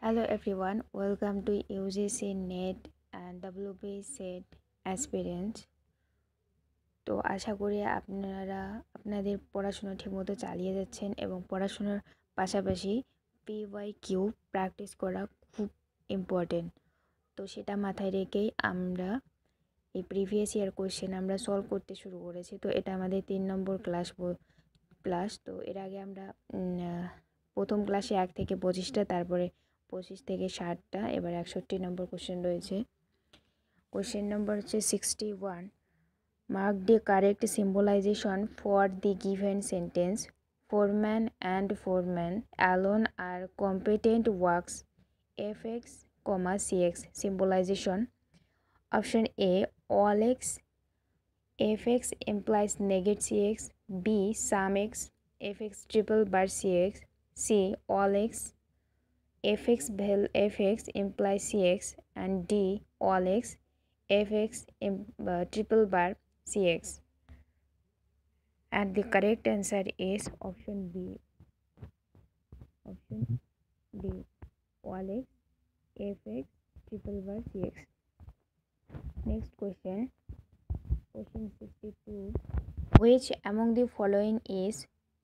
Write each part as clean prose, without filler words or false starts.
Hello everyone, welcome to UGC NET and WB SET aspirant। তো আশা করি আপনারা আপনাদের পড়াশোনা ঠিকমতো চালিয়ে যাচ্ছেন এবং পড়াশোনার পাশাপাশি PYQ প্র্যাকটিস করা খুব ইম্পর্টেন্ট। তো সেটা মাথায় রেখেই আমরা এই প্রিভিয়াস ইয়ার কোশ্চেন আমরা সলভ করতে শুরু করেছি। তো এটা আমাদের 3 নম্বর ক্লাস। তো এর আগে আমরা প্রথম ক্লাসে 1 থেকে 25টা, তারপরে 25 থেকে 60টা, এবার 61 নম্বর কোশ্চেন রয়েছে। কোশ্চেন নম্বর হচ্ছে 61। Mark the correct symbolization for the given sentence. Foreman and foreman alone are competent works. Fx, Cx symbolization. Option A, all x. Fx implies negate Cx. B, sum x. Fx triple bar Cx. C, all x. Fx Fx implies Cx. And D, all x. Fx triple bar Cx. And the correct answer is option B. Option B, all x. Fx triple bar Cx. Next question. Question 62. Which among the following is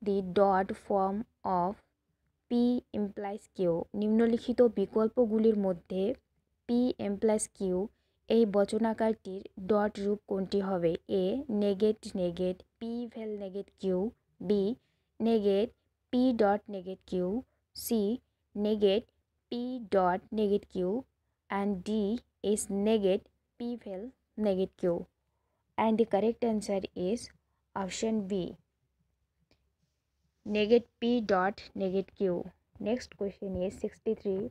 the dot form of P implies Q? নিম্নলিখিত বিকল্পগুলির মধ্যে P implies Q এই বচনাকারটির dot রূপ কোনটি হবে? A, negate negate P vel negate Q. B, negate P dot negate Q. C, negate P dot negate Q. And D is negate P vel negate Q. And the correct answer is option B, negate P dot negate Q. Next question is 63.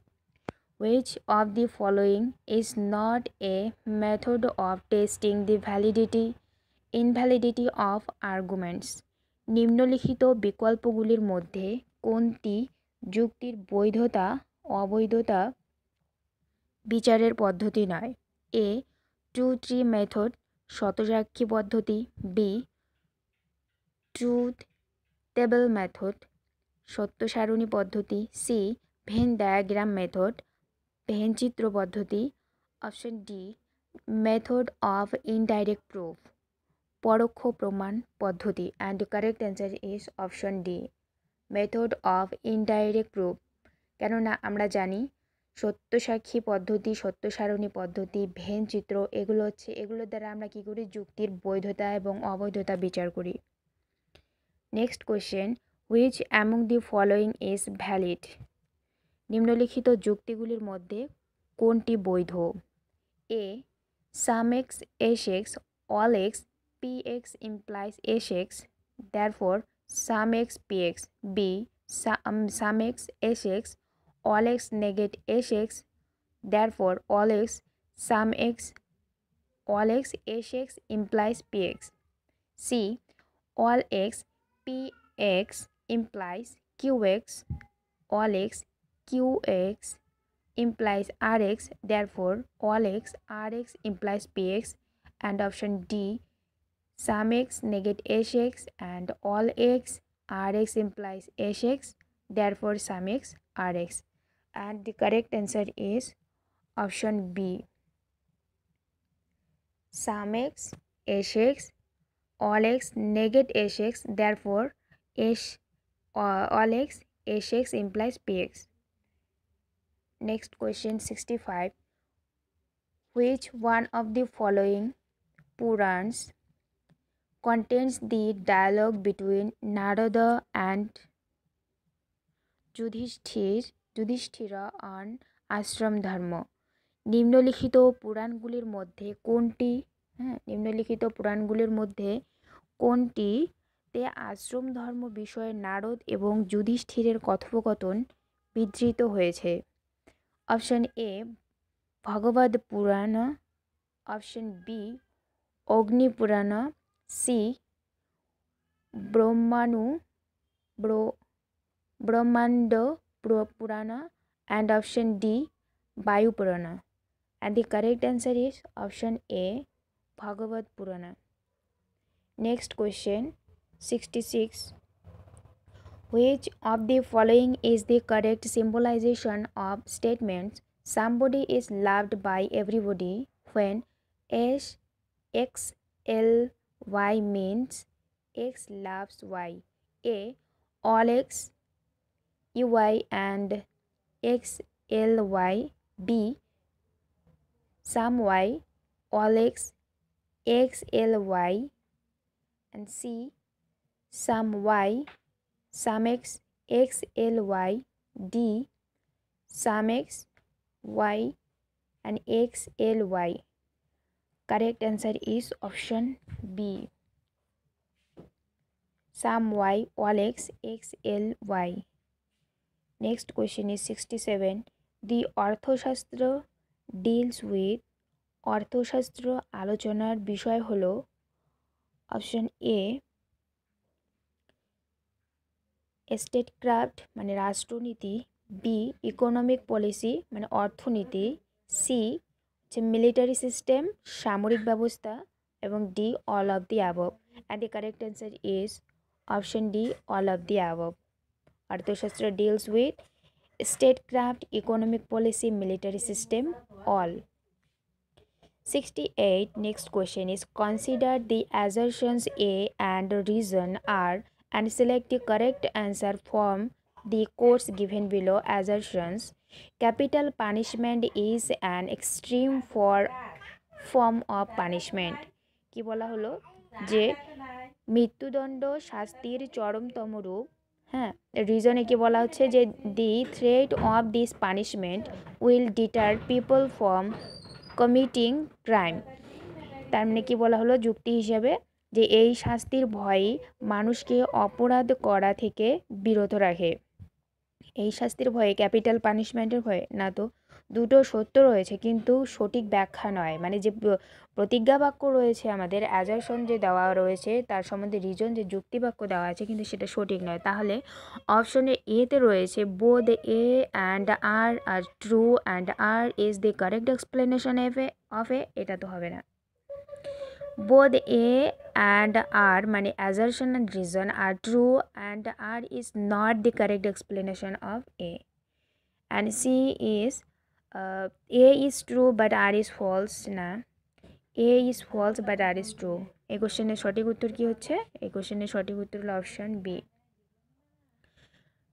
Which of the following is not a method of testing the invalidity of arguments? নিম্নলিখিত বিকল্পগুলির মধ্যে কোনটি যুক্তির বৈধতা অবৈধতা বিচারের পদ্ধতি নয়? A, 2-3 method শতসাক্ষী পদ্ধতি। বি, ট্রুথ টেবল মেথড সত্য সারণী পদ্ধতি। C, Venn diagram method Venn চিত্র পদ্ধতি। Option D, method of indirect proof পরোক্ষ প্রমাণ পদ্ধতি। And the correct answer is option D, method of indirect proof. কেননা আমরা জানি সত্য সাক্ষী পদ্ধতি, সত্য সারণী পদ্ধতি, ভেন চিত্র এগুলোর দ্বারা আমরা কী করি? যুক্তির বৈধতা এবং অবৈধতা বিচার করি। Next question, which among the following is valid? নিম্নলিখিত যুক্তিগুলির মধ্যে কোনটি বৈধ? A, some x S x all x P x implies S x therefore some x P x. B, some x S x all x negate sx therefore all x sum x all x sx implies px. C, all x px implies qx all x qx implies rx therefore all x rx implies px. And option D, sum x negate sx and all x rx implies sx therefore sum x rx. And the correct answer is option B, sum x sx all x negate sx therefore all x sx implies px. Next question 65. Which one of the following Purans contains the dialogue between Narada and Yudhishthira on আশ্রম ধর্ম? নিম্নলিখিত পুরাণগুলির মধ্যে কোনটিতে আশ্রম ধর্ম বিষয়ে নারদ এবং যুধিষ্ঠিরের কথোপকথন বিধৃত হয়েছে? Option A, Bhagavad Purana. Option B, Agni Purana. C, Brahmanda Purana. And option D, Vayu Purana. And the correct answer is option A, Bhagavad Purana. Next question 66. Which of the following is the correct symbolization of statements somebody is loved by everybody when S X L Y means X loves Y? A. All X Y and X L Y. B. Some Y, all X X L Y. And C. Some Y, some X X L Y. D. Some X Y and X L Y. Correct answer is option B. Some Y, all X X L Y. Next question is 67. The Arthashastra deals with অর্থশাস্ত্র আলোচনার বিষয় হলো option A স্টেটক্রাফট মানে রাষ্ট্রনীতি, B economic policy মানে অর্থনীতি, C হচ্ছে military system সামরিক ব্যবস্থা এবং D all of the above. And the correct answer is option D all of the above. Arthashastra deals with statecraft, economic policy, military system, all. 68. Next question is consider the assertions A and reason R and select the correct answer from the quotes given below. Assertions: capital punishment is an extreme form of punishment. কি বলা হলো যে মৃত্যুদণ্ড শাস্তির চরমতম রূপ। হ্যাঁ, রিজনে কি বলা হচ্ছে যে the threat of this punishment will deter people from committing crime. তার মানে কি বলা হলো যুক্তি হিসেবে যে এই শাস্তির ভয়ই মানুষকে অপরাধ করা থেকে বিরত রাখে। এই শাস্তির ভয়ে ক্যাপিটাল পানিশমেন্টের ভয়ে না, তো দুটো সত্য রয়েছে কিন্তু সঠিক ব্যাখ্যা নয়। মানে যে প্রতিজ্ঞা বাক্য রয়েছে আমাদের অ্যাজারশন যে দেওয়া রয়েছে তার সম্বন্ধে রিজন যে যুক্তি বাক্য দেওয়া আছে কিন্তু সেটা সঠিক নয়। তাহলে অপশনে এতে রয়েছে both A and R are true and R is the correct explanation of A, এটা তো হবে না। Both A and R মানে assertion and reason are true and R is not the correct explanation of A. And C is A is true but R is false না, A is false but R is true। এই কোশ্চেনের সঠিক উত্তর কি হচ্ছে? এই কোশ্চেনের সঠিক উত্তর হলো option B.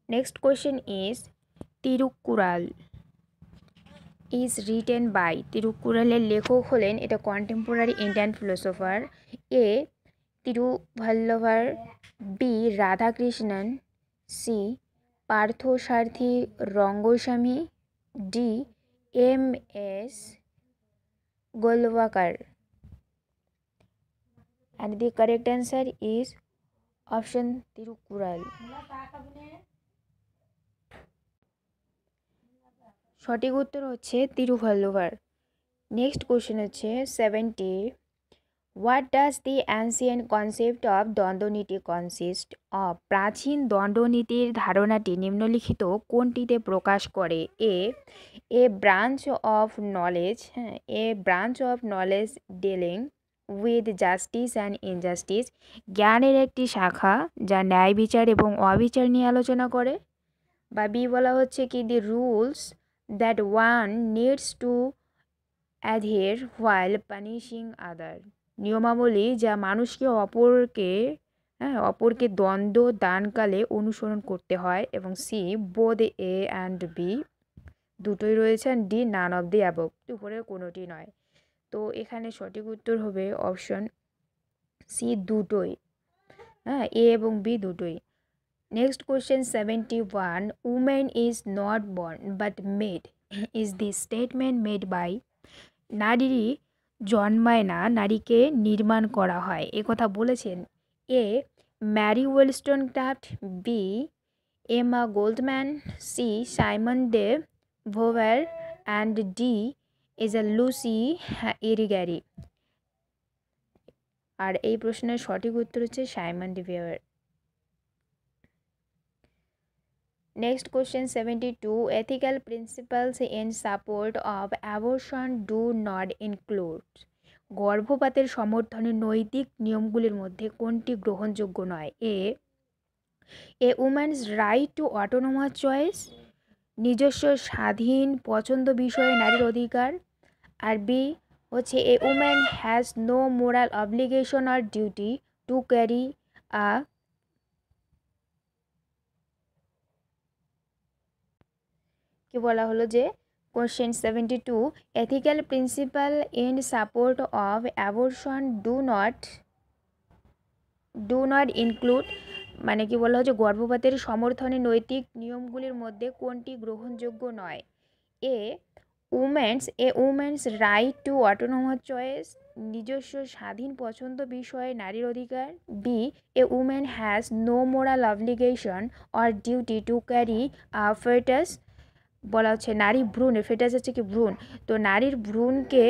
Next question is Tirukkural is written by তিরুকুরালের লেখক হলেন, এটা contemporary Indian philosopher, A Thiruvalluvar, B Radhakrishnan, C Parthasarathy Rangaswamy, D M S Golwalkar. and the correct answer is option Tirukkural. সঠিক উত্তর হচ্ছে তিরুভাল্লুভার। নেক্সট কোশ্চেন হচ্ছে 70. What does the ancient concept of দ্বন্দ্বনীতি consist of? প্রাচীন দ্বন্দ্বনীতির ধারণাটি নিম্নলিখিত কোনটিতে প্রকাশ করে? এ ব্রাঞ্চ অফ নলেজ, হ্যাঁ, এ branch of knowledge dealing with justice and injustice, জ্ঞানের একটি শাখা যা ন্যায় বিচার এবং অবিচার নিয়ে আলোচনা করে। বা বি বলা হচ্ছে কি দি rules that one needs to adhere while punishing other, নিয়মাবলী যা মানুষকে অপরকে দ্বন্দ্ব দানকালে অনুসরণ করতে হয়। এবং C both A and B দুটোই রয়েছে, and D none of the above, উপরের কোনোটি নয়। তো এখানে সঠিক উত্তর হবে অপশন সি দুটোই, হ্যাঁ, এ এবং বি দুটোই। Next question 71. Woman is not born but made is the statement made by নারী জন্মায় না, নারীকে নির্মাণ করা হয়, এ কথা বলেছেন A Mary Wollstonecraft, B Emma Goldman, C Simone de Beauvoir and D is a Luce Irigaray. আর এই প্রশ্নের সঠিক উত্তর হচ্ছে Simone de Beauvoir. Next question 72. Ethical principles in support of abortion do not include. গর্ভপাতের সমর্থনে নৈতিক নিয়মগুলির মধ্যে কোনটি গ্রহণযোগ্য নয়? A a woman's right to autonomous choice, নিজস্ব স্বাধীন পছন্দ বিষয়ে নারীর অধিকার। আর বি হচ্ছে a woman has no moral obligation আর ডিউটি টু ক্যারি আ, কি বলা হলো যে question 72, ethical principle in support of abortion do not include, মানে কি বলা হচ্ছে গর্ভপাতের সমর্থনে নৈতিক নিয়মগুলির মধ্যে কোনটি গ্রহণযোগ্য নয়? A women's right to autonomous choice, নিজস্ব স্বাধীন পছন্দ বিষয়ে নারীর অধিকার। B a woman has no moral obligation or duty to carry foetus, বলা হচ্ছে নারী ভ্রূণ, ফেটাস হচ্ছে কি ভ্রূণ, তো নারীর ভ্রূণকে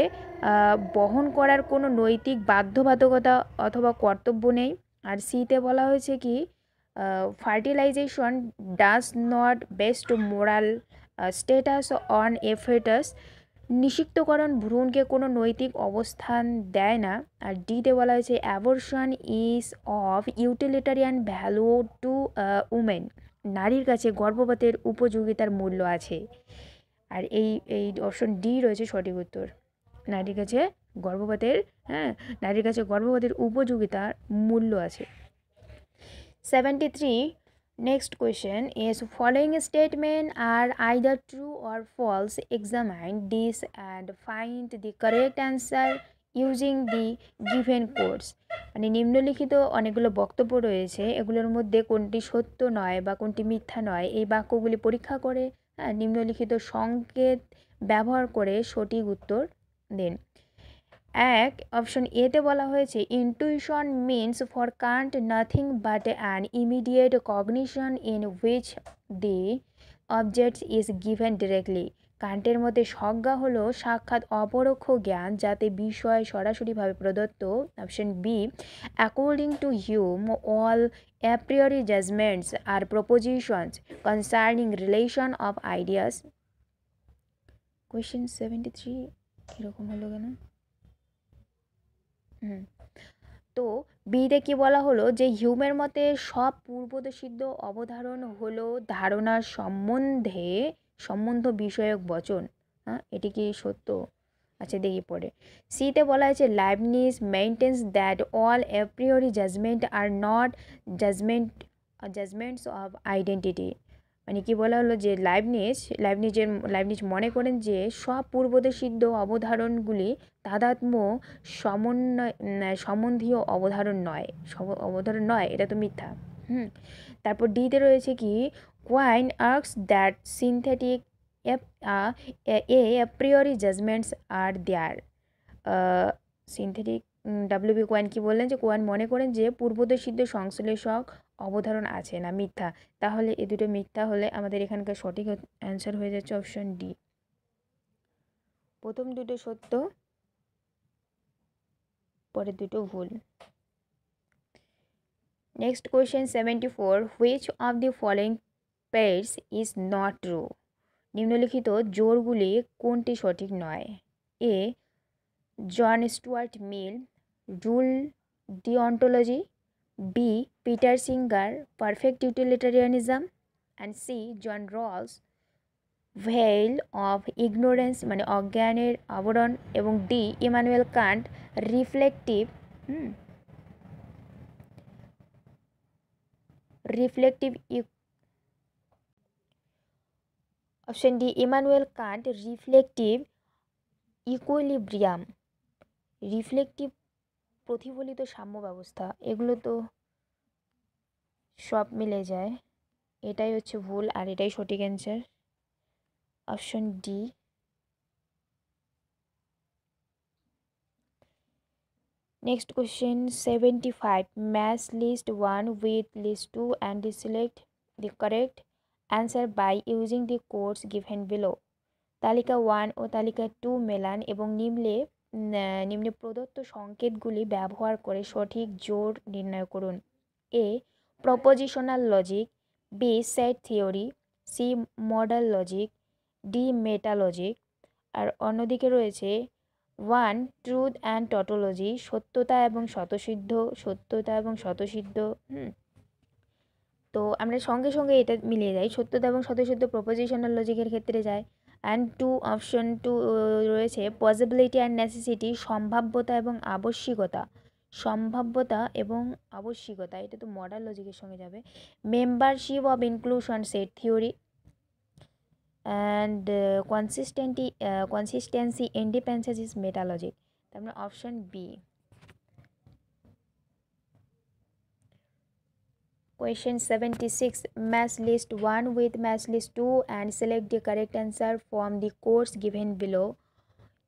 বহন করার কোনো নৈতিক বাধ্যবাধকতা অথবা কর্তব্য নেই। আর সিতে বলা হয়েছে কি fertilisation does not best moral status on a foetus, নিষিক্তকরণ ভ্রূণকে কোনো নৈতিক অবস্থান দেয় না। আর ডিতে বলা হয়েছে abortion is of utilitarian value to women, নারীর কাছে গর্ভপাতের উপযোগিতার মূল্য আছে। আর এই অপশন ডি রয়েছে সঠিক উত্তর, নারীর কাছে গর্ভপাতের, হ্যাঁ, নারীর কাছে গর্ভপাতের উপযোগিতার মূল্য আছে। 73, next question is following statement are either true or false, examine this and find the correct answer using the given codes, মানে নিম্নলিখিত অনেকগুলো বক্তব্য রয়েছে, এগুলোর মধ্যে কোনটি সত্য নয় বা কোনটি মিথ্যা নয় এই বাক্যগুলি পরীক্ষা করে, হ্যাঁ, নিম্নলিখিত সংকেত ব্যবহার করে সঠিক উত্তর দিন। এক অপশন এতে বলা হয়েছে intuition means for Kant nothing but an immediate cognition in which the objects is given directly, কান্টের মধ্যে সংজ্ঞা হলো সাক্ষাৎ অপরোক্ষ জ্ঞান যাতে বিষয় সরাসরিভাবে প্রদত্ত। Option B according to Hume all a priori judgements are propositions concerning relation of ideas. Question 73 এরকম হলো কেন? তো বিতে কি বলা হলো যে হিউমের মতে সব পূর্বদর্শিত অবধারণ হলো ধারণার সম্বন্ধ বিষয়ক বচন, হ্যাঁ, এটি কি সত্য? আচ্ছা দেখি পড়ে। সিতে বলা হয়েছে Leibniz maintains that all a priori judgement are not judgements of identity, মানে কি বলা হলো যে লাইবনিজ মনে করেন যে সব পূর্বদর্শিত অবধারণগুলি তাদাত্ম্য সম্বন্ধীয় অবধারণ নয়, এটা তো মিথ্যা। তারপর ডিতে রয়েছে কি Quine argues that synthetic a priori judgements are there, synthetic W V Quine কি বললেন যে কোয়াইন মনে করেন যে পূর্বদর্শিত সংশ্লেষক অবধারণ আছে না, মিথ্যা। তাহলে এই দুটো মিথ্যা হলে আমাদের এখানকার সঠিক অ্যান্সার হয়ে যাচ্ছে অপশন ডি, প্রথম দুটো সত্য পরের দুটো ভুল। Next question 74, which of the following pairs is not true, নিম্নলিখিত জোড়গুলি কোনটি সঠিক নয়? A John Stuart Mill rule deontology, B Peter Singer perfect utilitarianism, and C John Rawls veil of ignorance মানে অজ্ঞানের আবরণ, এবং D Immanuel Kant reflective option D Immanuel Kant reflective equilibrium, reflective প্রতিফলিত সাম্য ব্যবস্থা, এগুলো তো সব মিলে যায়, এটাই হচ্ছে ভুল আর এটাই সঠিক answer option D. Next question 75, match list 1 with list 2 and select the correct answer by using the codes given below, তালিকা 1 ও তালিকা 2 মেলান এবং নিম্নে প্রদত্ত সংকেতগুলি ব্যবহার করে সঠিক জোড় নির্ণয় করুন। A propositional logic, B set theory, C modal logic, D meta logic. আর অন্যদিকে রয়েছে 1 ট্রুথ অ্যান্ড টটোলজি, সত্যতা এবং স্বতঃসিদ্ধ। তো আমরা সঙ্গে সঙ্গে এটা মিলিয়ে যাই, সত্যতা এবং স্বতঃসিদ্ধ প্রপোজিশনাল লজিকের ক্ষেত্রে যায়। অ্যান্ড টু অপশন টু রয়েছে পসিবিলিটি অ্যান্ড নেসেসিটি, সম্ভাব্যতা এবং আবশ্যিকতা। সম্ভাব্যতা এবং আবশ্যিকতা এটা তো মডার্ন লজিকের সঙ্গে যাবে। Membership of inclusion set theory and consistency independence is metalogic. তার মানে option B. Question 76. Match list 1 with match list 2 and select the correct answer from the course given below.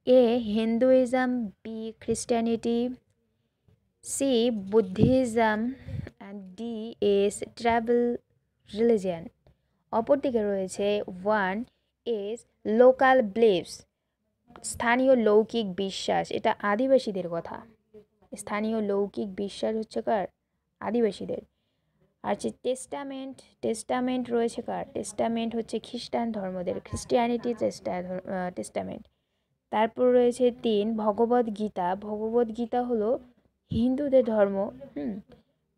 A. Hinduism. B. Christianity. C. Buddhism. And D is tribal religion. অপরদিকে রয়েছে 1 is local beliefs, স্থানীয় লৌকিক বিশ্বাস। এটা আদিবাসীদের কথা। স্থানীয় লৌকিক বিশ্বাস হচ্ছে কার? আদিবাসীদের। আর যে টেস্টামেন্ট রয়েছে কার? টেস্টামেন্ট হচ্ছে খ্রিস্টান ধর্মদের, খ্রিস্টিয়ানিটি টেস্টামেন্ট। তারপর রয়েছে 3 ভগবদ গীতা। ভগবদ গীতা হলো হিন্দুদের ধর্ম।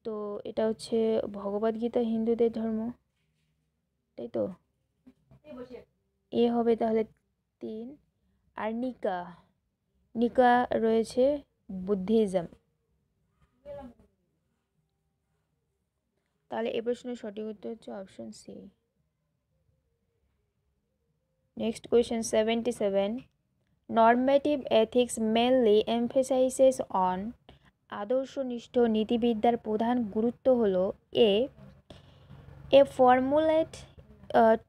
তো এটা হচ্ছে ভগবদ গীতা হিন্দুদের ধর্ম, তাই তো? এ হবে তাহলে 3। আর নিকা রয়েছে বুদ্ধিজম। তাহলে এই প্রশ্নের সঠিক উত্তর হচ্ছে option C. Next question 77. Normative ethics mainly emphasizes on, আদর্শনিষ্ঠ নীতিবিদ্যার প্রধান গুরুত্ব হলো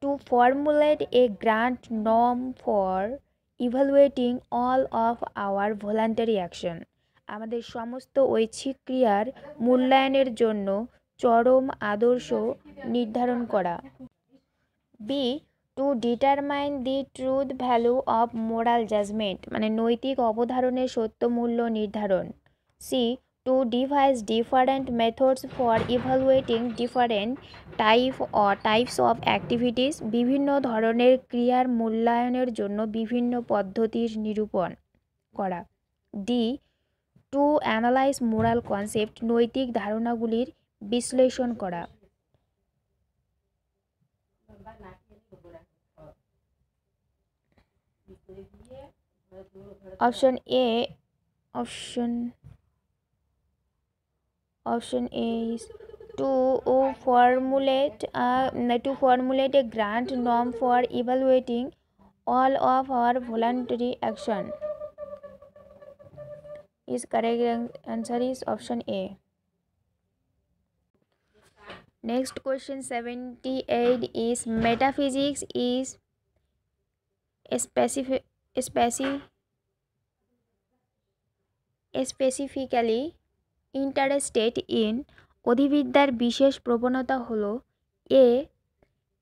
to formulate a grand norm for evaluating all of our voluntary action, আমাদের সমস্ত ঐচ্ছিক ক্রিয়ার মূল্যায়নের জন্য চরম আদর্শ নির্ধারণ করা। B. To determine the truth value of moral judgement, মানে নৈতিক অবধারণের সত্য মূল্য নির্ধারণ। C. To devise different methods for evaluating different types of activities, বিভিন্ন ধরনের ক্রিয়ার মূল্যায়নের জন্য বিভিন্ন পদ্ধতির নিরূপণ করা। D. To analyse moral concept, নৈতিক ধারণাগুলির বিশ্লেষণ করা। Option A is to formulate a grand norm for evaluating all of our voluntary action. Is correct answer is option A. Next question 78 is metaphysics is specifically interested in, অধিবিদ্যার বিশেষ প্রবণতা হলো A.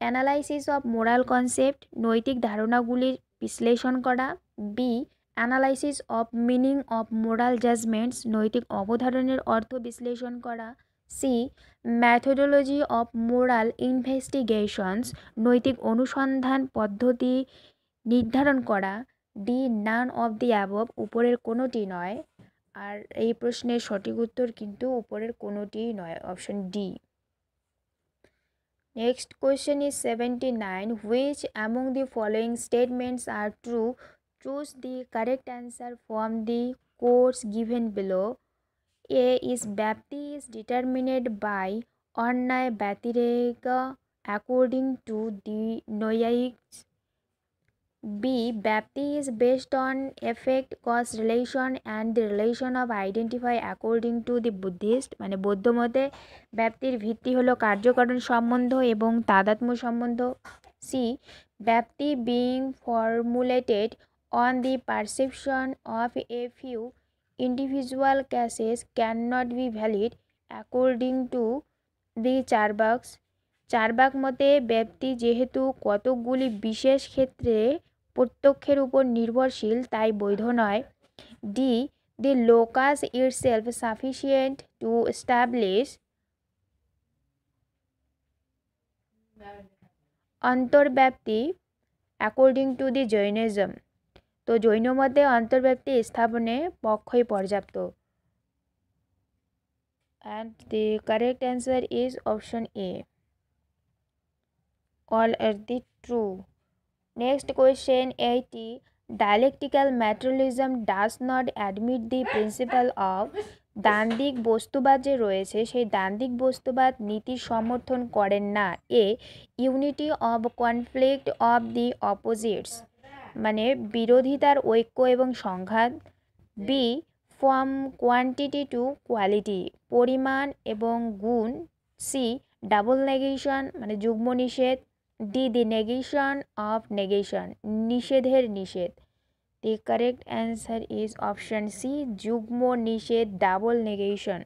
Analysis of moral concept, নৈতিক ধারণাগুলির বিশ্লেষণ করা। B. Analysis of meaning of moral judgements, নৈতিক অবধারণের অর্থ বিশ্লেষণ করা। C. Methodology of moral investigations, নৈতিক অনুসন্ধান পদ্ধতি নির্ধারণ করা। D. None of the above, উপরের কোনোটি নয়। আর এই প্রশ্নের সঠিক উত্তর কিন্তু উপরের কোনোটিই নয়, option D. Next question is 79. Which among the following statements are true? Choose the correct answer from the course given below. A. Is vyapti is determined by anvaya vyatireka according to the Naiyayikas. B. Bapti is based on effect cause relation and the relation of identify according to the Buddhist, মানে বৌদ্ধ মতে ব্যাপ্তির ভিত্তি হলো কার্যকারণ সম্বন্ধ এবং তাদাত্ম্য সম্বন্ধ। C. Bapti being formulated on the perception of a few individual cases cannot be valid according to the Charvaka মতে ব্যাপ্তি যেহেতু কতকগুলি বিশেষ ক্ষেত্রে প্রত্যক্ষের উপর নির্ভরশীল তাই বৈধ নয়। D. The locus itself sufficient to establish antarvyapti according to the Jainism, তো জৈন মতে অন্তর্ব্যাপ্তি স্থাপনে পক্ষই পর্যাপ্ত। And the correct answer is option A. all are the true. Next question 80. Dialectical materialism does not admit the principle of দ্বান্দ্বিক বস্তুবাদ যে রয়েছে সেই দ্বান্দ্বিক বস্তুবাদ নীতির সমর্থন করেন না। A unity of conflict of the opposites মানে বিরোধিতার ঐক্য এবং সংঘাত। B from quantity to quality পরিমাণ এবং গুণ। সি ডাবল নেগেশন মানে যুগ্ম নিষেধ। D the negation of negation নিষেধের নিষেধ। The correct answer is option C যুগ্ম নিষেধ double negation.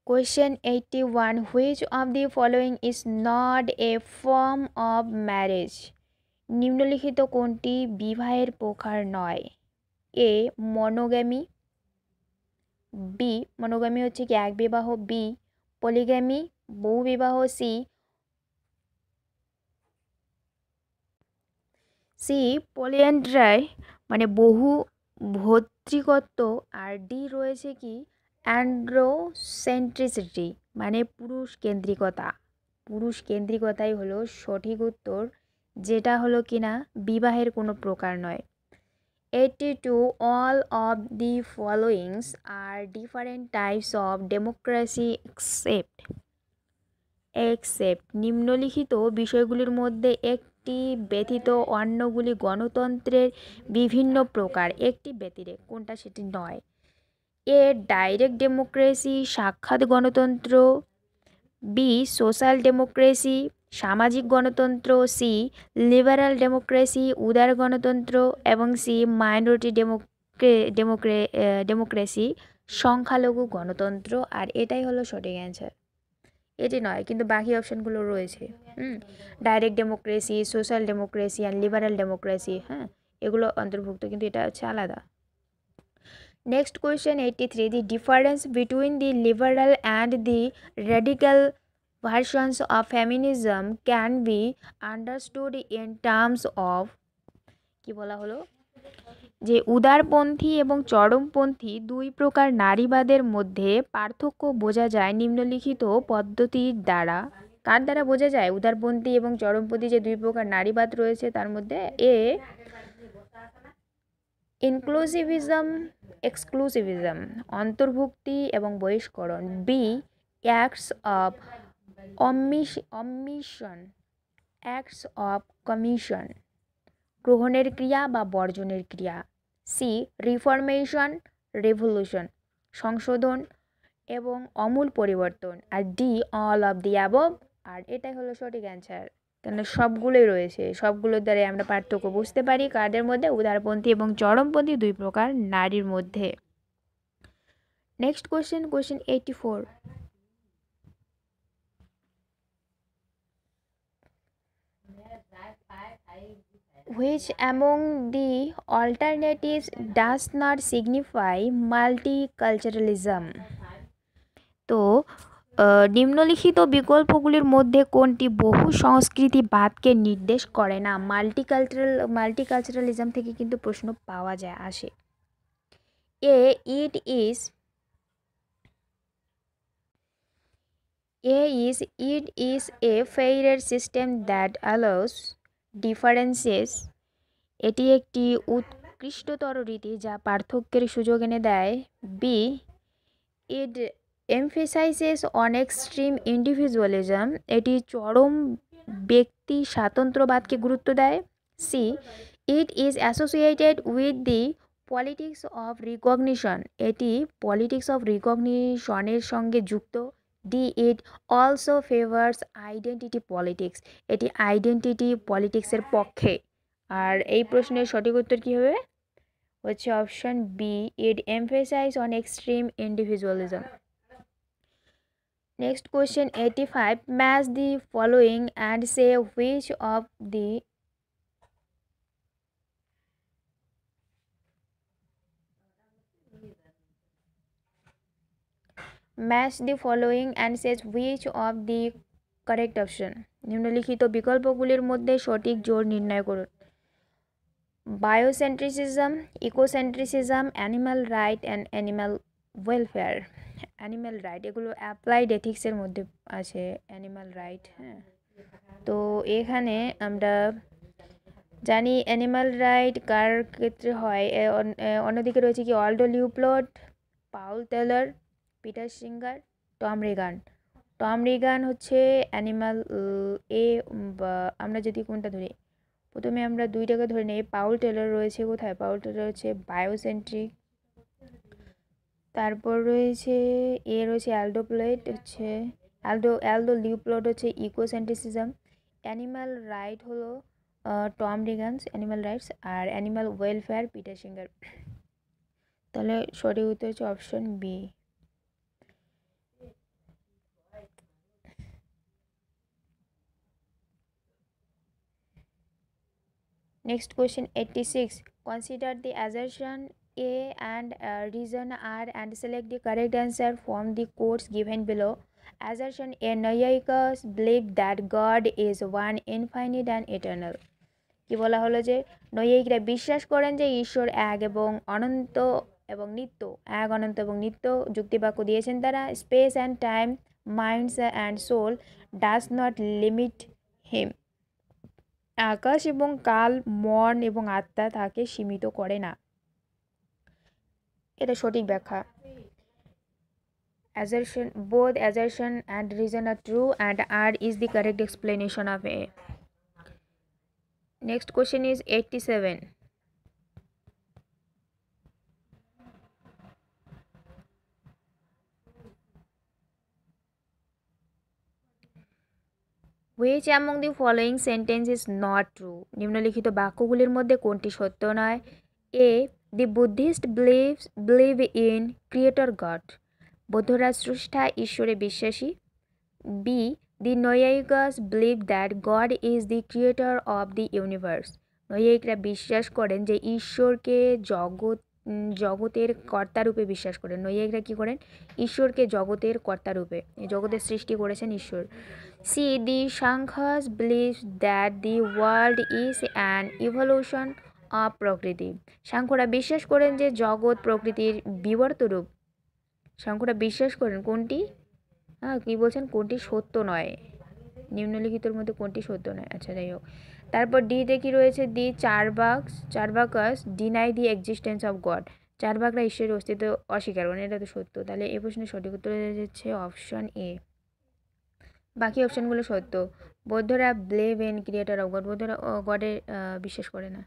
Question 81. Which of the following is not a form of marriage? নিম্নলিখিত কোনটি বিবাহের প্রকার নয়? এ মনোগ্যামি। বি মনোগ্যামি হচ্ছে কি এক বিবাহ। বি পলিগ্যামি বহু বিবাহ। সি পলিএন্ড্রাই মানে বহু ভর্তৃকত্ব। আর ডি রয়েছে কি অ্যান্ড্রোসেন্ট্রিসিটি মানে পুরুষ কেন্দ্রিকতা। পুরুষ কেন্দ্রিকতাই হলো সঠিক উত্তর, যেটা হলো কিনা বিবাহের কোনো প্রকার নয়। 82. All of the followings are different types of democracy except নিম্নলিখিত বিষয়গুলির মধ্যে একটি ব্যতীত অন্যগুলি গণতন্ত্রের বিভিন্ন প্রকার। একটি ব্যতিরে কোনটা সেটি নয়। এ ডাইরেক্ট ডেমোক্রেসি সাক্ষাৎ গণতন্ত্র। বি সোশ্যাল ডেমোক্রেসি সামাজিক গণতন্ত্র। সি লিবারাল ডেমোক্রেসি উদার গণতন্ত্র এবং সি মাইনরিটি ডেমোক্রেসি সংখ্যালঘু গণতন্ত্র। আর এটাই হলো সঠিক অ্যান্সার, এটি নয়, কিন্তু বাকি অপশানগুলো রয়েছে। ডাইরেক্ট ডেমোক্রেসি সোশ্যাল ডেমোক্রেসি আর লিবারাল ডেমোক্রেসি, হ্যাঁ এগুলো অন্তর্ভুক্ত, কিন্তু এটা হচ্ছে আলাদা। Next question 83. The difference between the liberal and the radical versions of feminism can be understood in terms of কি বলা হলো যে উদারপন্থী এবং চরমপন্থী দুই প্রকার নারীবাদের মধ্যে পার্থক্য বোঝা যায় নিম্নলিখিত পদ্ধতির দ্বারা। কার দ্বারা বোঝা যায়? উদারপন্থী এবং চরমপন্থী যে দুই প্রকার নারীবাদ রয়েছে তার মধ্যে। এ ইনক্লুসিভিজম এক্সক্লুসিভিজম অন্তর্ভুক্তি এবং বহিষ্করণ। B acts of omission acts of commission গ্রহণের ক্রিয়া বা বর্জনের ক্রিয়া। সি রিফরমেশন রেভলিউশন সংশোধন এবং আমূল পরিবর্তন। আর D all of the above. আর এটাই হলো সঠিক অ্যান্সার, কেন সবগুলোই রয়েছে, সবগুলোর দ্বারাই আমরা পার্থক্য বুঝতে পারি কাদের মধ্যে, উদারপন্থী এবং চরমপন্থী দুই প্রকার নারীর মধ্যে। Next question 84. Which among the alternatives does not signify multiculturalism? তো নিম্নলিখিত বিকল্পগুলির মধ্যে কোনটি বহু সংস্কৃতিবাদকে নির্দেশ করে না? মাল্টিকালচারালিজম থেকে কিন্তু প্রশ্ন পাওয়া যায় আসে। A it is a fair system that allows differences এটি একটি উৎকৃষ্টতর রীতি যা পার্থক্যের সুযোগ এনে দেয়। B it emphasises on extreme individualism এটি চরম ব্যক্তি স্বাতন্ত্র্যবাদকে গুরুত্ব দেয়। C it is associated with the politics of recognition এটি পলিটিক্স অফ রিকগনিশনের সঙ্গে যুক্ত। D it also favours identity politics এটি আইডেন্টিটি পলিটিক্সের পক্ষে। আর এই প্রশ্নের সঠিক উত্তর কী হবে? হচ্ছে option B it emphasise on extreme individualism. Next question 85. Match the following and say which of the correct option. নিম্নলিখিত বিকল্পগুলির মধ্যে সঠিক জোড় নির্ণয় করুন। Biocentrism, ecocentrism, animal right and animal welfare. Animal right, এগুলো অ্যাপ্লাইড এথিক্সের মধ্যে আছে অ্যানিম্যাল রাইট। হ্যাঁ, তো এখানে আমরা জানি অ্যানিম্যাল রাইট কার ক্ষেত্রে হয়। অন্যদিকে রয়েছে কি Aldo Leopold, Paul Taylor, Peter Singer, Tom Regan. Tom Regan হচ্ছে অ্যানিম্যাল এ, বা আমরা যদি কোনটা ধরি, প্রথমে আমরা দুইটাকে ধরে নিই। পাউল টেলর রয়েছে কোথায়? পাউল টেলর হচ্ছে বায়োসেন্ট্রিক। তারপর রয়েছে রয়েছে অ্যালডো প্লেট হচ্ছে অ্যালডো লিউপ্লট হচ্ছে ইকোসেন্ট্রিসিজম। অ্যানিম্যাল রাইট হলো টম রিগানস অ্যানিম্যাল রাইটস, আর অ্যানিম্যাল ওয়েলফেয়ার পিটার সিঙ্গার। তাহলে সঠিক উত্তর হচ্ছে option B. Next question 86. Consider the assertion A and reason R and select the correct answer from the quotes given below. Assertion A, Nayaikas believe that God is one, infinite and eternal. কি বলা হলো যে নৈয়ায়িকরা বিশ্বাস করেন যে ঈশ্বর এক এবং অনন্ত এবং নিত্য, এক অনন্ত এবং নিত্য। যুক্তিবাক্য দিয়েছেন তারা, space and time, minds and soul does not limit him. আকাশ এবং কাল, মন এবং আত্মা তাকে সীমিত করে না। এটা সঠিক ব্যাখ্যা। Assertion, both assertion and reason are true and R is the correct explanation of A. Next question is 87. Which among the following sentence is not true? নিম্নলিখিত বাক্যগুলির মধ্যে কোনটি সত্য নয়? A, the Buddhist believe in creator God. বৌদ্ধরা স্রষ্টা ঈশ্বরে বিশ্বাসী। B, the Noyayikas believe that God is the creator of the universe. নৈয়ায়িকরা বিশ্বাস করেন যে ঈশ্বরকে জগতের কর্তারূপে বিশ্বাস করেন। নৈয়ায়িকরা কী করেন? ঈশ্বরকে জগতের কর্তারূপে, জগতের সৃষ্টি করেছেন ঈশ্বর। C, the Sankhas believe that the world is an evolution of প্রকৃতি। সাংখ্যরা বিশ্বাস করেন যে জগৎ প্রকৃতির বিবর্ত রূপ। সাংখ্যরা বিশ্বাস করেন কোনটি? কী বলছেন? কোনটি সত্য নয়? নিম্নলিখিতের মধ্যে কোনটি সত্য নয়? আচ্ছা, যাই হোক। তারপর ডিতে কি রয়েছে? The Charvakas deny the existence of God. চারবাকরা ঈশ্বরের অস্তিত্ব অস্বীকার করেন। এটা তো সত্য। তাহলে এই প্রশ্নের সঠিক উত্তর হচ্ছে অপশন এ। বাকি অপশানগুলো সত্য। বৌদ্ধরা believe in creator of God. বৌদ্ধরা গডের বিশ্বাস করে না,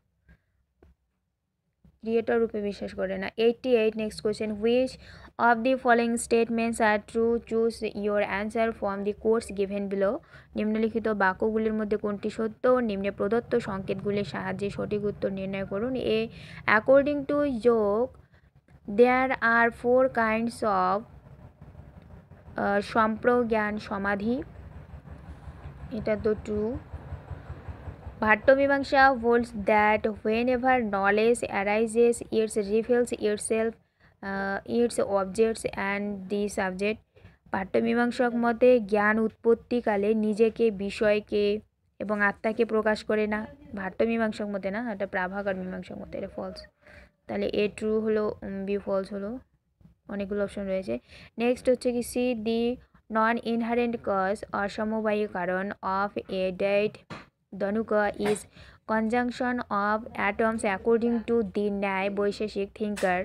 ক্রিয়েটর রূপে বিশ্বাস করে না। 88. Next question, which of the following statements are true? Choose your answer from the course given below. নিম্নলিখিত বাক্যগুলির মধ্যে কোনটি সত্য? নিম্নে প্রদত্ত সংকেতগুলির সাহায্যে সঠিক উত্তর নির্ণয় করুন। এ, অ্যাকর্ডিং টু যোগ দেয়ার আর 4 কাইন্ডস অফ সম্প্রজ্ঞান সমাধি। এটা তো true. ভাট্টমীমাংসা holds that whenever knowledge arises, it reveals itself, its objects and the subject. ভাট্টমীমাংসক মতে জ্ঞান উৎপত্তিকালে নিজেকে, বিষয়কে এবং আত্মাকে প্রকাশ করে না। ভাট্টমীমাংসক মতে না, এটা প্রাভাকর মীমাংসক মতে। এটা ফলস। তাহলে এ ট্রু হলো, বি ফলস হলো। অনেকগুলো অপশন রয়েছে। নেক্সট হচ্ছে কি C, the non inherent cause অসমবায়ী কারণ অফ এ ডেট ধনুকা is conjunction of atoms according to the Nyaya Vaisheshika thinker.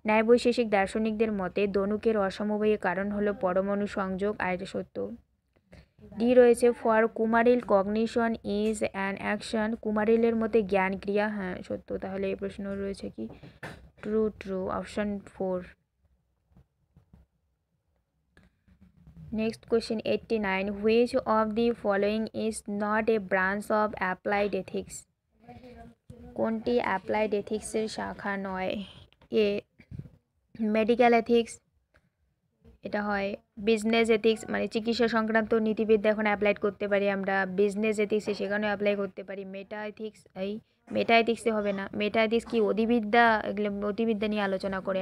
ন্যায় বৈশেষিক দার্শনিকদের মতে দনুকের অসমবায়ী কারণ হলো পরমাণু সংযোগ। আর এটা সত্য। ডি রয়েছে for Kumarila cognition is an action. কুমারিলের মতে জ্ঞান ক্রিয়া। হ্যাঁ, সত্য। তাহলে এই প্রশ্ন রয়েছে কি true option 4। Next question 89. Which of the following is not a branch of applied ethics? কোনটি অ্যাপ্লাইড এথিক্সের শাখা নয়? এ, মেডিকেল এথিক্স, এটা হয়। বিজনেস এথিক্স মানে চিকিৎসা সংক্রান্ত নীতিবিদ্যা এখন অ্যাপ্লাইড করতে পারি আমরা। বিজনেস এথিক্সে সেখানেও অ্যাপ্লাই করতে পারি। মেটা এথিক্স, মেটা এথিক্সে হবে না। মেটা এথিক্স কি? অধিবিদ্যা, এগুলো অধিবিদ্যা নিয়ে আলোচনা করে,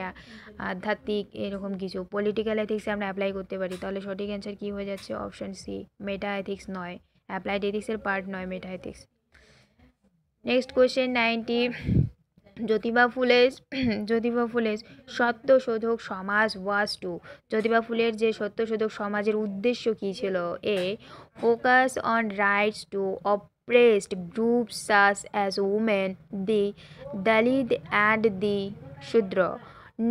আধ্যাত্মিক এরকম কিছু। পলিটিক্যাল এথিক্সে আমরা অ্যাপ্লাই করতে পারি। তাহলে সঠিক অ্যান্সার কী হয়ে যাচ্ছে? অপশন সি, মেটা এথিক্স নয়, অ্যাপ্লাইড এথিক্সের পার্ট নয় মেটা এথিক্স। Next question 90. জ্যোতিবা ফুলের জ্যোতিবা ফুলের সত্যশোধক সমাজ ওয়াজ টু, জ্যোতিবা ফুলের যে সত্যশোধক সমাজের উদ্দেশ্য কী ছিল? A focus on rights to oppressed groups such as women, the Dalit and the Shudra,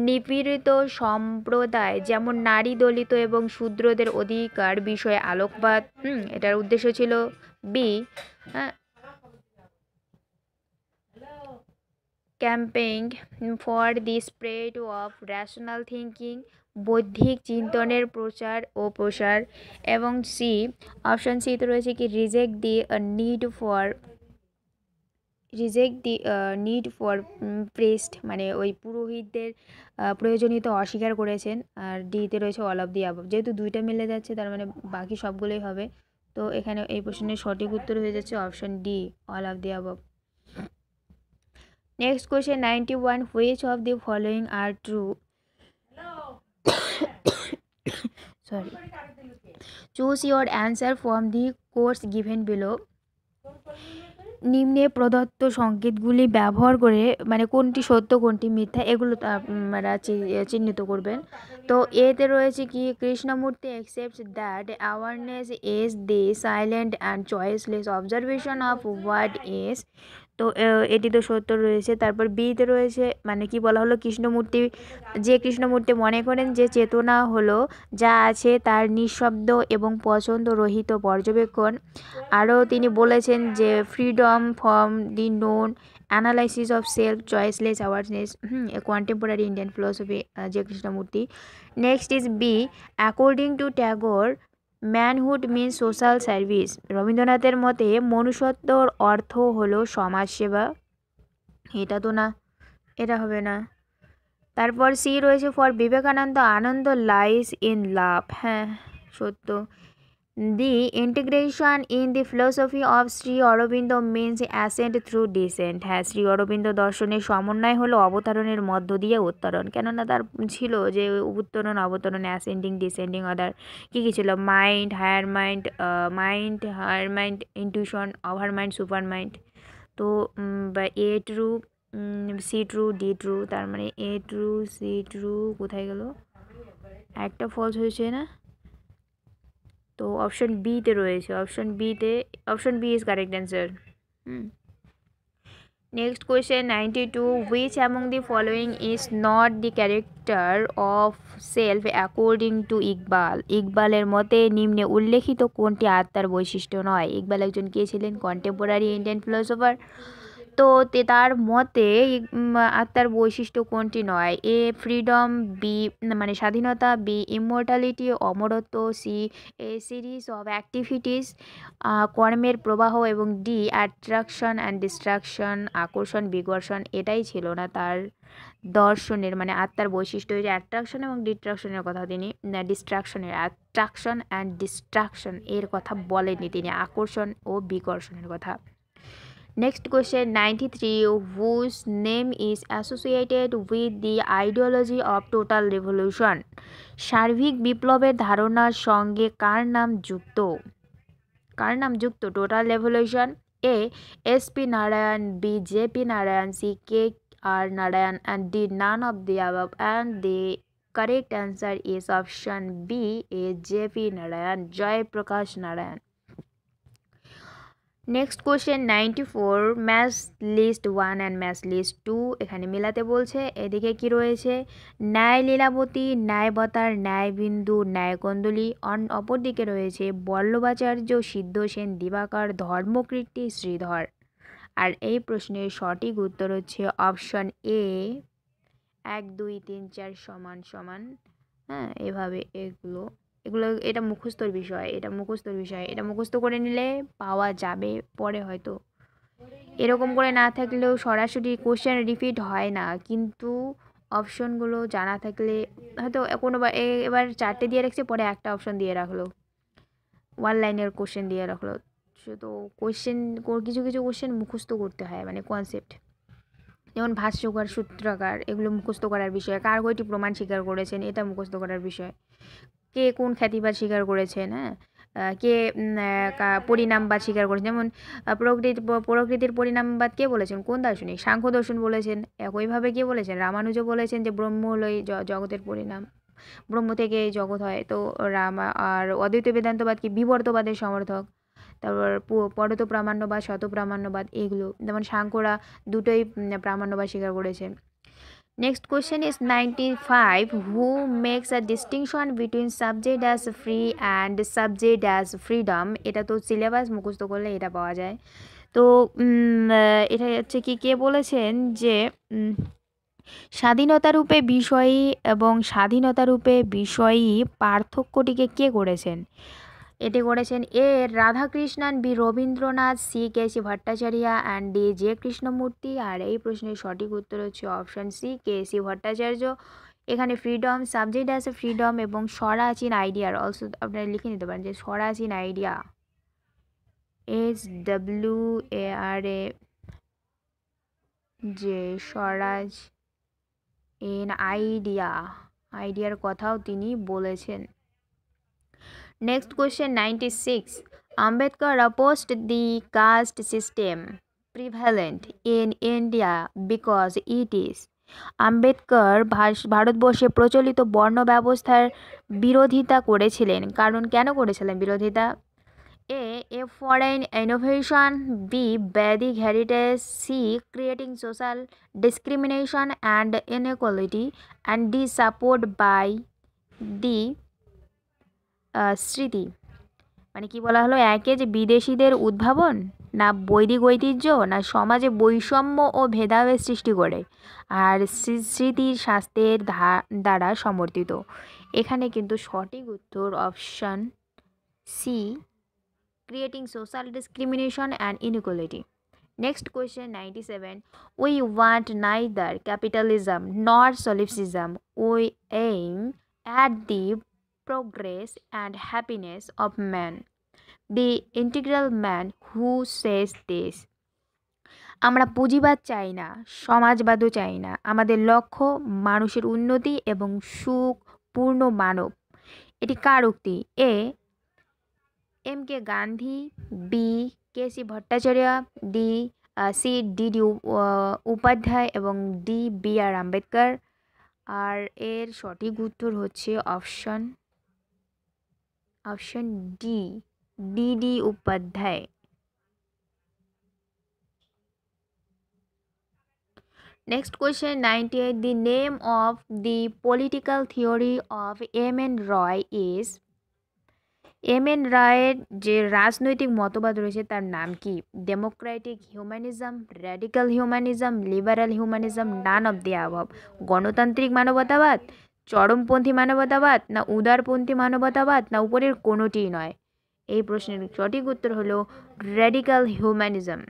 নিপীড়িত সম্প্রদায় যেমন নারী, দলিত এবং শূদ্রদের অধিকার বিষয়ে আলোকপাত। এটার উদ্দেশ্য ছিল। B campaign for the spread of rational thinking, বৌদ্ধিক চিন্তনের প্রচার ও প্রসার। এবং সি, অপশন সিতে রয়েছে কি রিজেক্ট দি নিড ফর প্রেস্ট, মানে ওই পুরোহিতদের প্রয়োজনীয়তা অস্বীকার করেছেন। আর ডিতে রয়েছে অল অফ দি অ্যাবভ, যেহেতু দুইটা মিলে যাচ্ছে তার মানে বাকি সবগুলোই হবে। তো এখানে এই প্রশ্নের সঠিক উত্তর হয়ে যাচ্ছে option D, all of the above. Next question 91. Which of the following are true? Sorry. Choose your answer from the course given below. নিম্নে প্রদত্ত সংকেতগুলি ব্যবহার করে মানে কোনটি সত্য কোনটি মিথ্যা এগুলো আপনারা চিহ্নিত করবেন। তো এতে রয়েছে কি Krishnamurthy accepts that awareness is the silent and choiceless observation of what is, তো এটি তো সত্য রয়েছে। তারপর বিতে রয়েছে মানে কি বলা হলো, কৃষ্ণমূর্তি মনে করেন যে চেতনা হলো যা আছে তার নিঃশব্দ এবং পছন্দরহিত পর্যবেক্ষণ। আরও তিনি বলেছেন যে freedom from the known, analysis of self, choiceless awareness, contemporary Indian philosophy, যে Krishnamurti. Next is B, according to Tagore manhood means social service, রবীন্দ্রনাথের মতে মনুষ্যত্বর অর্থ হলো সমাজসেবা। এটা তো না, এটা হবে না। তারপর সি রয়েছে for Vivekananda ananda lies in love, হ্যাঁ সত্য। The integration in the philosophy of Shri Aurobindo means ascent through descent, হ্যাঁ শ্রী অরবিন্দ দর্শনের সমন্বয় হলো অবতারণের মধ্য দিয়ে উত্তরণ। কেননা তার ছিল যে উত্তরণ অবতরণ, অ্যাসেন্ডিং ডিসেন্ডিং অর্ডার কী কী ছিল, mind higher mind intuition, over mind super mind. তো A true, C true, D true, তার মানে এ ট্রু, সি ট্রু, কোথায় গেল, একটা ফলস হয়েছে না। তো অপশন বিতে রয়েছে, option B is correct answer. Next question 92. Which among the following is not the character of self according to Iqbal, ইকবালের মতে নিম্নে উল্লেখিত কোনটি আত্মার বৈশিষ্ট্য নয়? ইকবাল একজন কে ছিলেন? Contemporary Indian philosopher. তো তার মতে আত্মার বৈশিষ্ট্য কোনটি নয়? এ ফ্রিডম, বি মানে স্বাধীনতা, বি ইমর্টালিটি অমরত্ব, C a series of activities কর্মের প্রবাহ, এবং ডি অ্যাট্রাকশন অ্যান্ড ডিস্ট্রাকশন আকর্ষণ বিকর্ষণ। এটাই ছিল না তার দর্শনের মানে আত্মার বৈশিষ্ট্য, যে অ্যাট্রাকশন এবং ডিস্ট্রাকশনের কথা তিনি অ্যাট্রাকশন অ্যান্ড ডিস্ট্রাকশন এর কথা বলেননি তিনি, আকর্ষণ ও বিকর্ষণের কথা। Next question 93. Whose name is associated with the ideology of total revolution? সার্বিক বিপ্লবের ধারণার সঙ্গে কার নাম যুক্ত total revolution? A S P Narayan, B J P Narayan, C K R Narayan, and D none of the above, and the correct answer is option B, a J.P. Narayan, Joy Prakash Narayan. Next question 94. Math list 1 and math list 2 এখানে মেলাতে বলছে। এদিকে কি রয়েছে, ন্যায় লীলাবতী, ন্যায়বতার, ন্যায়বিন্দু, ন্যায়কন্দলী। অপরদিকে রয়েছে বল্লভাচার্য, সিদ্ধ সেন, দিবাকর, ধর্মকীর্তি, শ্রীধর। আর এই প্রশ্নের সঠিক উত্তর হচ্ছে অপশন এ, 1 2 3 4 সমান সমান। হ্যাঁ এভাবে এটা মুখস্থর বিষয়, এটা মুখস্থ করে নিলে পাওয়া যাবে পরে। হয়তো এরকম করে না থাকলেও সরাসরি কোশ্চেন রিপিট হয় না, কিন্তু অপশনগুলো জানা থাকলে হয়তো এবার 4টে দিয়ে রাখছে, পরে একটা অপশন দিয়ে রাখলো, 1 লাইনের কোশ্চেন দিয়ে রাখলো। তো কিছু কোশ্চেন মুখস্থ করতে হয়, মানে কনসেপ্ট, যেমন ভাষ্যকার, সূত্রকার, এগুলো মুখস্থ করার বিষয়। কার কয়টি প্রমাণ স্বীকার করেছেন এটা মুখস্থ করার বিষয়। কে কোন খ্যাতিবাদ স্বীকার করেছেন, হ্যাঁ কে পরিণামবাদ স্বীকার করেছেন? যেমন প্রকৃতির পরিণামবাদ কে বলেছেন? কোন দার্শনিক? সাংখ্য দর্শন বলেছেন। একইভাবে কে বলেছেন? রামানুজ বলেছেন যে ব্রহ্ম হলো এই জগতের পরিণাম, ব্রহ্ম থেকে এই জগৎ হয়। তো আর অদ্বৈত বেদান্তবাদ কি? বিবর্তবাদের সমর্থক। তারপর পরত প্রামাণ্যবাদ, শত প্রামাণ্যবাদ, এগুলো যেমন সাংখ্যরা দুটোই প্রামাণ্যবাদ স্বীকার করেছেন। Next question is 95. Who makes a distinction between subject as free and subject as freedom? এটা তো সিলেবাস মুখস্থ করলে এটা পাওয়া যায়। তো এটা হচ্ছে কি, কে বলেছেন যে স্বাধীনতারূপে বিষয়ী এবং স্বাধীনতারূপে বিষয়ী পার্থক্যটিকে কে করেছেন? এটি করেছেন A Radhakrishnan, B Rabindranath, C KC Bhattacharya and D J Krishnamurti. আর এই প্রশ্নের সঠিক উত্তর হচ্ছে অপশান সি, কেসি ভট্টাচার্য। এখানে ফ্রিডম, সাবজেক্ট আছে ফ্রিডম এবং স্বরাচীন আইডিয়ার অলসো আপনারা লিখে নিতে পারেন যে স্বরাচীন আইডিয়া, SWARA, যে স্বরাজ ইন আইডিয়ার কথাও তিনি বলেছেন। Next question 96. Ambedkar opposed the caste system prevalent in India because it is. Ambedkar ভারতবর্ষে প্রচলিত বর্ণ ব্যবস্থার বিরোধিতা করেছিলেন, কারণ কেন করেছিলেন বিরোধিতা? A foreign innovation, B Vedic heritage, C creating social discrimination and inequality, and D support by the স্মৃতি। মানে কি বলা হলো, একে যে বিদেশিদের উদ্ভাবন, না বৈদিক ঐতিহ্য, না সমাজে বৈষম্য ও ভেদাভেদ সৃষ্টি করে, আর স্মৃতির স্বাস্থ্যের দ্বারা সমর্থিত। এখানে কিন্তু সঠিক উত্তর option C, creating social discrimination and inequality. Next question 97. We want neither capitalism nor solipsism, we aim at the progress and happiness of man. The integral man who says this. আমরা পুঁজিবাদ চাই না, সমাজবাদও চাই না, আমাদের লক্ষ্য মানুষের উন্নতি এবং সুখ পূর্ণ মানব। এটি কার উক্তি? A M K Gandhi, B K C Bhattacharya, C D Upadhyay এবং ডি বি আর আম্বেদকর। আর এর সঠিক উত্তর হচ্ছে option D Upadhyay. Next question 98. The name of the political theory of M.N. Roy is. M.N. রায়ের যে রাজনৈতিক মতবাদ রয়েছে তার নাম কি? Democratic humanism, radical humanism, liberal humanism, naan of the above. গণতান্ত্রিক মানবতাবাদ, চরমপন্থী মানবতাবাদ, না উদারপন্থী মানবতাবাদ, না উপরের কোনোটিই নয়। এই প্রশ্নের সঠিক উত্তর হলো র্যাডিক্যাল হিউম্যানিজম,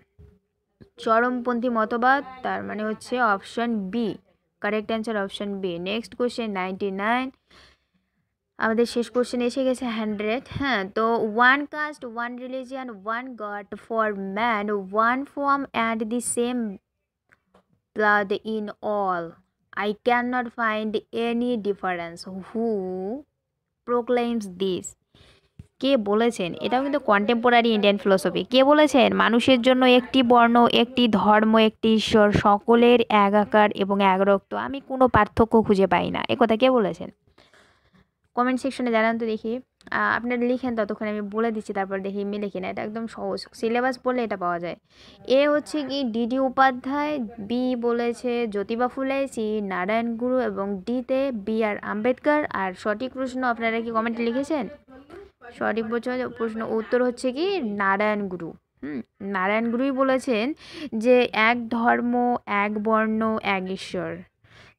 চরমপন্থী মতবাদ, তার মানে হচ্ছে option B. Correct answer option B. Next question 99। আমাদের শেষ কোয়েশ্চেন এসে গেছে 100। হ্যাঁ, তো one caste, one religion, one God for man, one form and the same blood in all, I can not find any difference, who proclaims this. কে বলেছেন? এটাও কিন্তু কন্টেম্পোরারি ইন্ডিয়ান ফিলোসফি। কে বলেছেন? মানুষের জন্য একটি বর্ণ, একটি ধর্ম, একটি ঈশ্বর, সকলের এক আকার এবং এক রক্ত, আমি কোনো পার্থক্য খুঁজে পাই না। একথা কে বলেছেন? কমেন্ট সেকশনে জানান তো দেখি। আপনারা লিখেন, ততক্ষণ আমি বলে দিচ্ছি, তারপর দেখি মিলে কিনা। এটা একদম সহজ, সিলেবাস পড়লে এটা পাওয়া যায়। এ হচ্ছে কি ডি উপাধ্যায়, বি বলেছে জ্যোতিবা ফুলে, সি নারায়ণ গুরু এবং ডিতে বি আর আম্বেদকর। আর সঠিক প্রশ্ন আপনারা কি কমেন্টে লিখেছেন? সঠিক প্রশ্ন উত্তর হচ্ছে কি নারায়ণ গুরু। নারায়ণ গুরুই বলেছেন যে এক ধর্ম, এক বর্ণ, এক ঈশ্বর।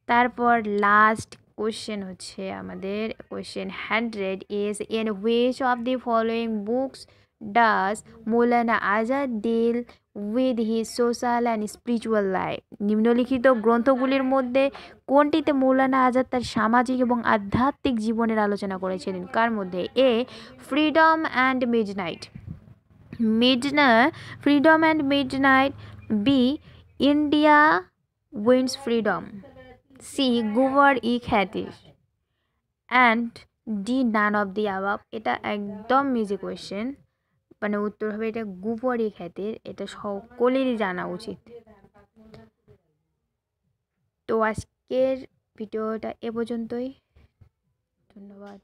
তারপর লাস্ট কোয়েশ্চেন হচ্ছে আমাদের question 100 is in which of the following books does Maulana Azad deal with his social and spiritual life. নিম্নলিখিত গ্রন্থগুলির মধ্যে কোনটিতে মৌলানা আজাদ তার সামাজিক এবং আধ্যাত্মিক জীবনের আলোচনা করেছিলেন? কার মধ্যে? A freedom and midnight, B India wins freedom, C গুভার ই খ্যাতিস, and D none of the above, এটা একদম ইজি কোয়েশ্চেন, মানে উত্তর হবে এটা গুপরি খ্যাতির, এটা সকলেরই জানা উচিত। তো আজকের ভিডিওটা এ পর্যন্তই, ধন্যবাদ।